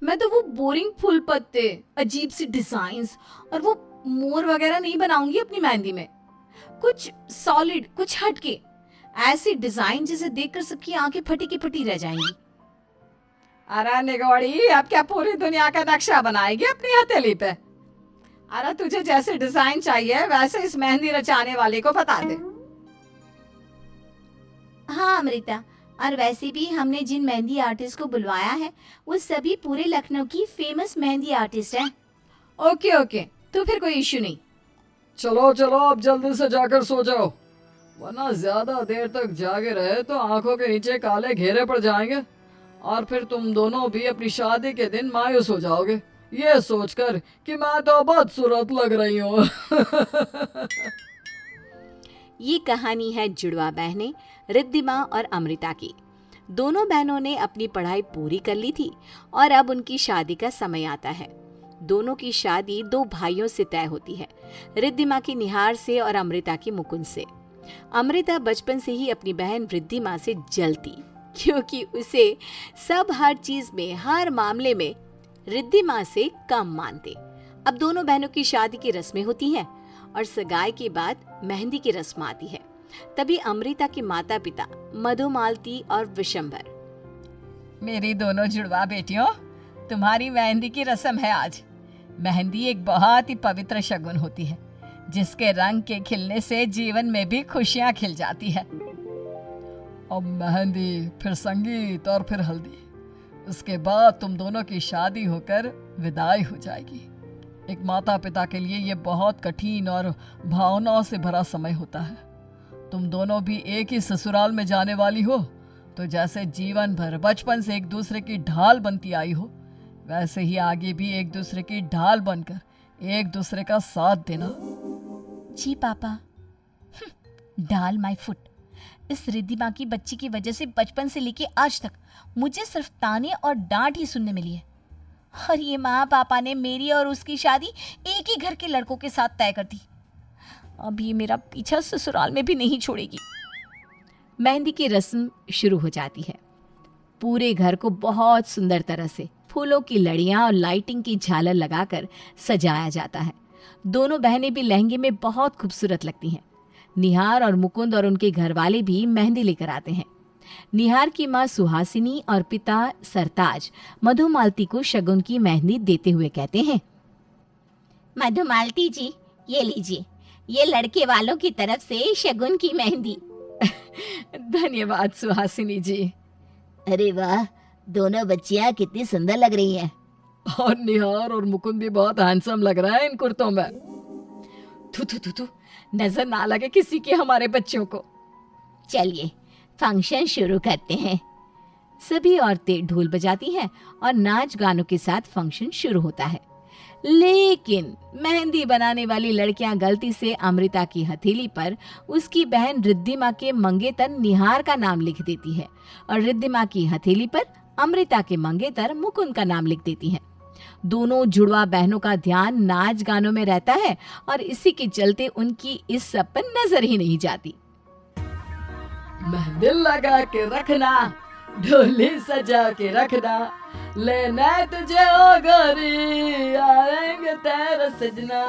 मैं तो वो बोरिंग फूल पत्ते, अजीब सी डिजाइन्स और वो मोर वगैरह नहीं बनाऊंगी अपनी मेहंदी में। कुछ सॉलिड, कुछ हटके, ऐसी डिजाइन जिसे देखकर सबकी आंखें फटी की फटी रह जाएंगी। अरे निगोड़ी, अब क्या पूरी दुनिया का नक्शा बनाएगी अपनी हथेली पे? अरे तुझे जैसे डिजाइन चाहिए वैसे इस मेहंदी रचाने वाले को बता दे। हाँ अमृता, और वैसे भी हमने जिन मेहंदी आर्टिस्ट को बुलवाया है वो सभी पूरे लखनऊ की फेमस मेहंदी आर्टिस्ट हैं। ओके ओके, तो फिर कोई इश्यू नहीं। चलो चलो, अब जल्दी से जाकर सो जाओ, वरना ज्यादा देर तक जागे रहे तो आंखों के नीचे काले घेरे पड़ जाएंगे और फिर तुम दोनों भी अपनी शादी के दिन मायूस हो जाओगे, ये सोचकर कि मैं तो बदसूरत लग रही हूँ। ये कहानी है जुड़वा बहनें रिद्धिमा और अमृता की। दोनों बहनों ने अपनी पढ़ाई पूरी कर ली थी और अब उनकी शादी का समय आता है। दोनों की शादी दो भाइयों से तय होती है, रिद्धिमा की निहार से और अमृता की मुकुंद से। अमृता बचपन से ही अपनी बहन रिद्धिमा से जलती, क्योंकि उसे सब हर चीज में, हर मामले में रिद्धिमा से कम मानते। अब दोनों बहनों की शादी की रस्में होती हैं और सगाई के बाद मेहंदी की रस्म आती है। तभी अमृता के माता पिता मधुमालती और विशंबर, मेरी दोनों जुड़वा बेटियों, तुम्हारी मेहंदी की रस्म है आज। मेहंदी एक बहुत ही पवित्र शगुन होती है, जिसके रंग के खिलने से जीवन में भी खुशियां खिल जाती है। अब मेहंदी, फिर संगीत और फिर हल्दी, उसके बाद तुम दोनों की शादी होकर विदाई हो जाएगी। एक माता पिता के लिए ये बहुत कठिन और भावनाओं से भरा समय होता है। तुम दोनों भी एक ही ससुराल में जाने वाली हो, तो जैसे जीवन भर बचपन से एक दूसरे की ढाल बनती आई हो, वैसे ही आगे भी एक दूसरे की ढाल बनकर एक दूसरे का साथ देना। जी पापा। डाल माय फुट। इस रिद्धिमा की बच्ची की वजह से बचपन से लेके आज तक मुझे सिर्फ ताने और डांट ही सुनने मिली है, और ये माँ पापा ने मेरी और उसकी शादी एक ही घर के लड़कों के साथ तय कर दी। अब ये मेरा पीछा ससुराल में भी नहीं छोड़ेगी। मेहंदी की रस्म शुरू हो जाती है। पूरे घर को बहुत सुंदर तरह से फूलों की लड़ियां और लाइटिंग की झालर लगाकर सजाया जाता है। दोनों बहनें भी लहंगे में बहुत खूबसूरत लगती हैं। निहार और मुकुंद और उनके घरवाले भी मेहंदी लेकर आते हैं। निहार की माँ सुहासिनी और पिता सरताज मधुमालती को शगुन की मेहंदी देते हुए कहते हैं, मधुमालती जी, ये लीजिए, ये लड़के वालों की तरफ से शगुन की मेहंदी। धन्यवाद सुहासिनी जी। अरे वाह, दोनों बच्चियां कितनी सुंदर लग रही हैं। और निहार और मुकुंद भी बहुत हैंडसम लग रहा है इन कुर्तों में। थू, नजर ना लगे किसी के हमारे बच्चों को। चलिए फंक्शन शुरू करते हैं। सभी औरतें ढोल बजाती हैं और नाच गानों के साथ फंक्शन शुरू होता है। लेकिन मेहंदी बनाने वाली लड़कियां गलती से अमृता की हथेली पर उसकी बहन रिद्धिमा के मंगेतर निहार का नाम लिख देती है और रिद्धिमा की हथेली पर अमृता के मंगेतर मुकुंद का नाम लिख देती हैं। दोनों जुड़वा बहनों का ध्यान नाच गानों में रहता है और इसी के चलते उनकी इस सब पर नजर ही नहीं जाती। मेहंदी लगा के रखना, ढोली सजा के रखना, लेना तुझे ओ गोरी, आएंगे तेरा सजना।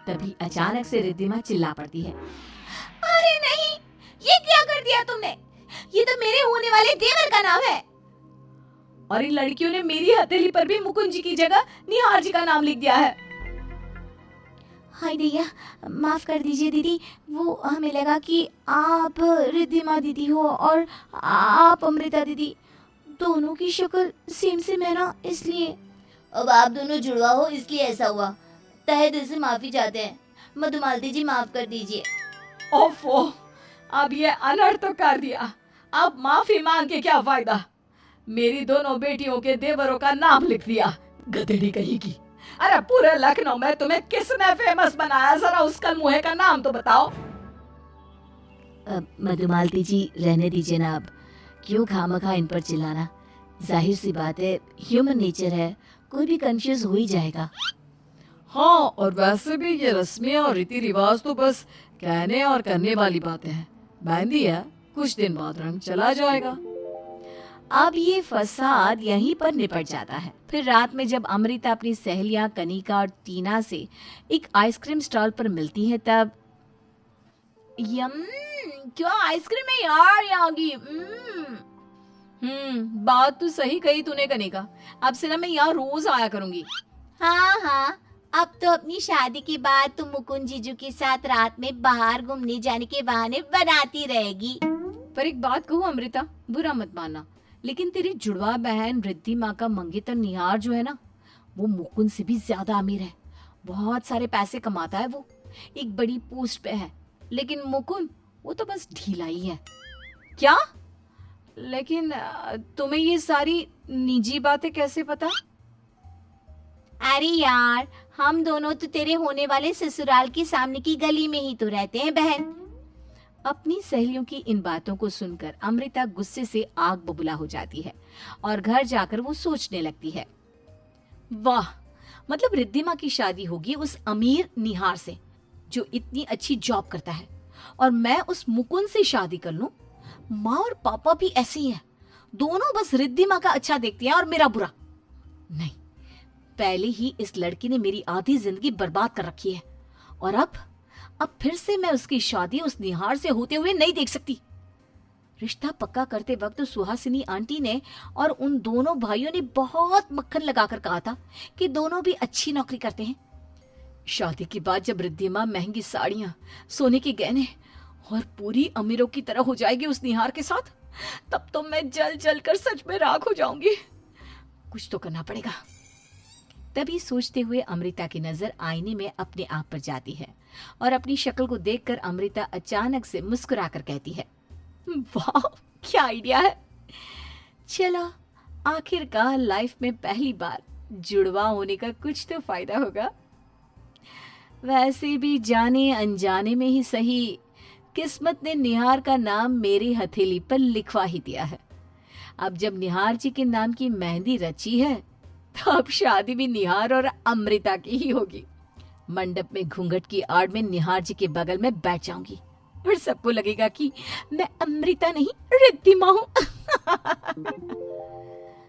तभी अचानक से रिद्धिमा चिल्ला पड़ती है, अरे नहीं, ये क्या कर दिया तुमने? ये तो मेरे होने वाले देवर का नाम है। और इन लड़कियों ने मेरी हथेली पर भी मुकुंद जी की जगह निहार जी का नाम लिख दिया है। हाय दैया, माफ कर दीजिए दीदी, वो हमें लगा कि आप रिद्धिमा दीदी हो और आप अमृता दीदी, दोनों की शक्ल सेम है ना, इसलिए। अब आप दोनों जुड़वा हो इसलिए ऐसा हुआ, तहे दिल से माफी चाहते हैं। मधुमालती जी माफ कर दीजिए। ओफो, अब ये अनर्थ तो कर दिया, अब माफी मांग के क्या फायदा? मेरी दोनों बेटियों के देवरों का नाम लिख दिया, गधेड़ी कहीं की। अरे पूरे लखनऊ में तुम्हें किसने फेमस बनाया? जरा उस कलमुहे का नाम तो बताओ। मधुमालती जी रहने दीजिए ना, अब क्यों खामखा इन पर चिल्लाना। जाहिर सी बात है, ह्यूमन नेचर है, कोई भी कंफ्यूज हो ही जाएगा। हाँ, और वैसे भी ये रस्में और रीति रिवाज तो बस कहने और करने वाली बातें हैं। मेहंदी है, कुछ दिन बाद रंग चला जाएगा। अब ये फसाद यहीं पर निपट जाता है। फिर रात में जब अमृता अपनी सहेलियां कनिका और टीना से एक आइसक्रीम स्टॉल पर मिलती है तब यम, क्या आइसक्रीम है यार यहाँ की। बात तो सही कही तूने कनिका, अब से ना मैं यहाँ रोज आया करूंगी। हाँ हाँ, अब तो अपनी शादी के बाद तुम मुकुंद जीजू के साथ रात में बाहर घूमने जाने के बहाने बनाती रहेगी। पर एक बात कहूँ अमृता, बुरा मत मानना, लेकिन तेरी जुड़वा बहन रिद्धि माँ का मंगेतर निहार जो है ना, वो मुकुंद से भी ज्यादा अमीर है। बहुत सारे पैसे कमाता है, वो एक बड़ी पोस्ट पे है। लेकिन मुकुंद वो तो बस ढीला ही है। क्या? लेकिन तुम्हें ये सारी निजी बातें कैसे पता? अरे यार, हम दोनों तो तेरे होने वाले ससुराल के सामने की गली में ही तो रहते हैं बहन। अपनी सहेलियों की इन बातों को सुनकर अमृता गुस्से से आग बबूला हो जाती है और घर जाकर वो सोचने लगती है, वाह, मतलब रिद्धिमा की शादी होगी उस अमीर निहार से जो इतनी अच्छी जॉब करता है, और मैं उस मुकुंद से शादी कर लूं। माँ और पापा भी ऐसे ही हैं, दोनों बस रिद्धिमा का अच्छा देखती हैं और मेरा बुरा। नहीं, पहले ही इस लड़की ने मेरी आधी जिंदगी बर्बाद कर रखी है, और अब फिर से मैं उसकी शादी उस निहार से होते हुए नहीं देख सकती। रिश्ता पक्का करते वक्त तो सुहासिनी आंटी ने और उन दोनों भाइयों ने बहुत मक्खन लगाकर कहा था कि दोनों भी अच्छी नौकरी करते हैं। शादी के बाद जब रिद्धिमा महंगी साड़ियां, सोने के गहने और पूरी अमीरों की तरह हो जाएगी उस निहार के साथ, तब तो मैं जल जल कर सच में राख हो जाऊंगी। कुछ तो करना पड़ेगा। तभी सोचते हुए अमृता की नजर आईने में अपने आप पर जाती है और अपनी शक्ल को देखकर अमृता अचानक से मुस्कुराकर कहती है, वाह, क्या आइडिया है। चलो, आखिरकार लाइफ में पहली बार जुड़वा होने का कुछ तो फायदा होगा। वैसे भी जाने अनजाने में ही सही, किस्मत ने निहार का नाम मेरी हथेली पर लिखवा ही दिया है। अब जब निहार जी के नाम की मेहंदी रची है तो अब शादी भी निहार और अमृता की ही होगी। मंडप में घूंघट की आड़ में निहार जी के बगल में बैठ जाऊंगी और सबको लगेगा कि मैं अमृता नहीं रिद्धिमा हूं।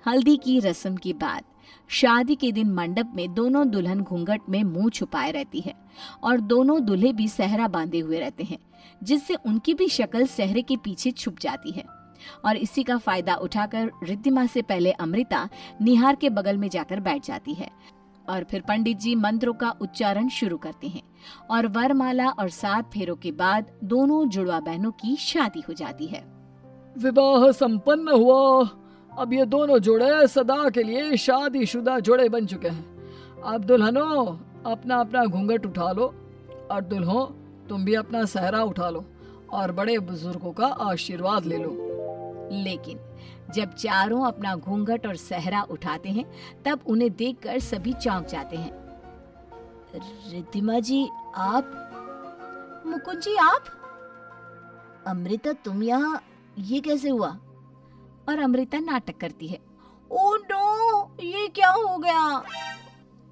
हल्दी की रस्म के बाद शादी के दिन मंडप में दोनों दुल्हन घूंघट में मुंह छुपाए रहती है और दोनों दूल्हे भी सहरा बांधे हुए रहते हैं, जिससे उनकी भी शक्ल सहरे के पीछे छुप जाती है। और इसी का फायदा उठाकर रिद्धिमा से पहले अमृता निहार के बगल में जाकर बैठ जाती है और फिर पंडित जी मंत्रों का उच्चारण शुरू करते हैं और वरमाला और 7 फेरों के बाद दोनों जुड़वा बहनों की शादी हो जाती है। विवाह संपन्न हुआ। अब ये दोनों जोड़े सदा के लिए शादीशुदा जोड़े बन चुके हैं। अब दुल्हनों अपना अपना घूंघट उठा लो और दुल्हों तुम भी अपना सहरा उठा लो और बड़े बुजुर्गों का आशीर्वाद ले लो। लेकिन जब चारों अपना घूंघट और सहरा उठाते हैं तब उन्हें देखकर सभी चौंक जाते हैं। रिद्धिमा जी आप? मुकुंद जी आप? अमृता तुम यहाँ, ये कैसे हुआ? और अमृता नाटक करती है, ओह नो, ये क्या हो गया?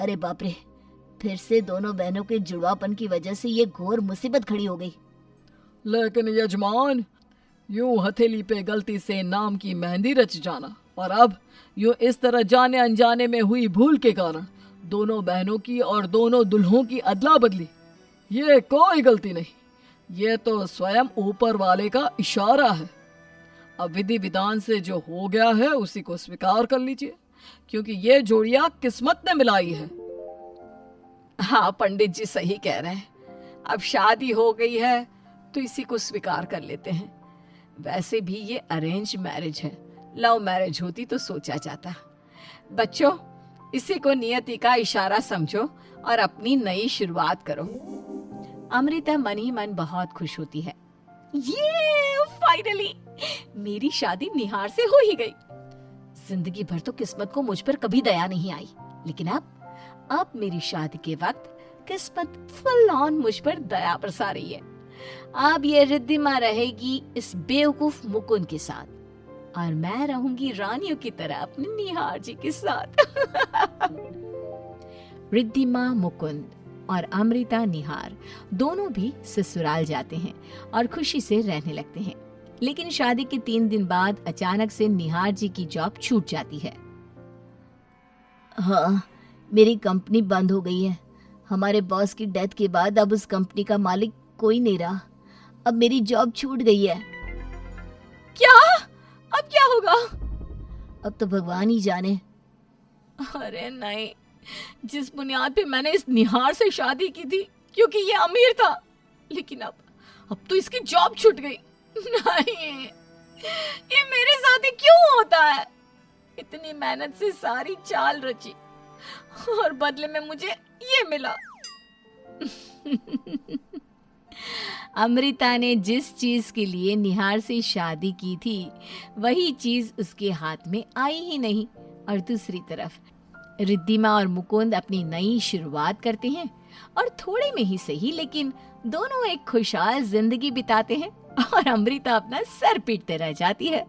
अरे बाप रे, फिर से दोनों बहनों के जुड़वापन की वजह से ये घोर मुसीबत खड़ी हो गई। लेकिन यजमान, यूं हथेली पे गलती से नाम की मेहंदी रच जाना और अब यूं इस तरह जाने अनजाने में हुई भूल के कारण दोनों बहनों की और दोनों दुल्हों की अदला बदली, ये कोई गलती नहीं, ये तो स्वयं ऊपर वाले का इशारा है। अब विधि विधान से जो हो गया है उसी को स्वीकार कर लीजिए, क्योंकि ये जोड़ियां किस्मत ने मिलाई है। हाँ, पंडित जी सही कह रहे हैं। अब शादी हो गई है तो इसी को स्वीकार कर लेते हैं। वैसे भी ये अरेंज मैरिज है, लव मैरिज होती तो सोचा जाता। बच्चों, इसी को नियति का इशारा समझो और अपनी नई शुरुआत करो। अमृता मन ही मन बहुत खुश होती है। ये फाइनली मेरी शादी निहार से हो ही गई। जिंदगी भर तो किस्मत को मुझ पर कभी दया नहीं आई, लेकिन अब मेरी शादी के वक्त किस्मत फुल ऑन मुझ पर दया बरसा रही है। अब ये रिद्धिमा रहेगी इस बेवकूफ मुकुंद के साथ और मैं रहूंगी रानियों की तरह अपने निहार जी के साथ। रिद्धिमा, मुकुंद और अमृता निहार दोनों भी ससुराल जाते हैं और खुशी से रहने लगते हैं। लेकिन शादी के 3 दिन बाद अचानक से निहार जी की जॉब छूट जाती है। हाँ, मेरी कंपनी बंद हो गई है। हमारे बॉस की डेथ के बाद अब उस कंपनी का मालिक कोई नहीं रहा। अब मेरी जॉब छूट गई है। क्या? अब क्या होगा? अब तो भगवान ही जाने। अरे नहीं, जिस बुनियाद पे मैंने इस निहार से शादी की थी क्योंकि ये अमीर था, लेकिन अब तो इसकी जॉब छूट गई। नहीं, ये मेरे साथ ही क्यों होता है? इतनी मेहनत से सारी चाल रची और बदले में मुझे ये मिला। अमृता ने जिस चीज के लिए निहार से शादी की थी वही चीज उसके हाथ में आई ही नहीं। और दूसरी तरफ रिद्धिमा और मुकुंद अपनी नई शुरुआत करते हैं और थोड़े में ही सही लेकिन दोनों एक खुशहाल जिंदगी बिताते हैं और अमृता अपना सर पीटते रह जाती है।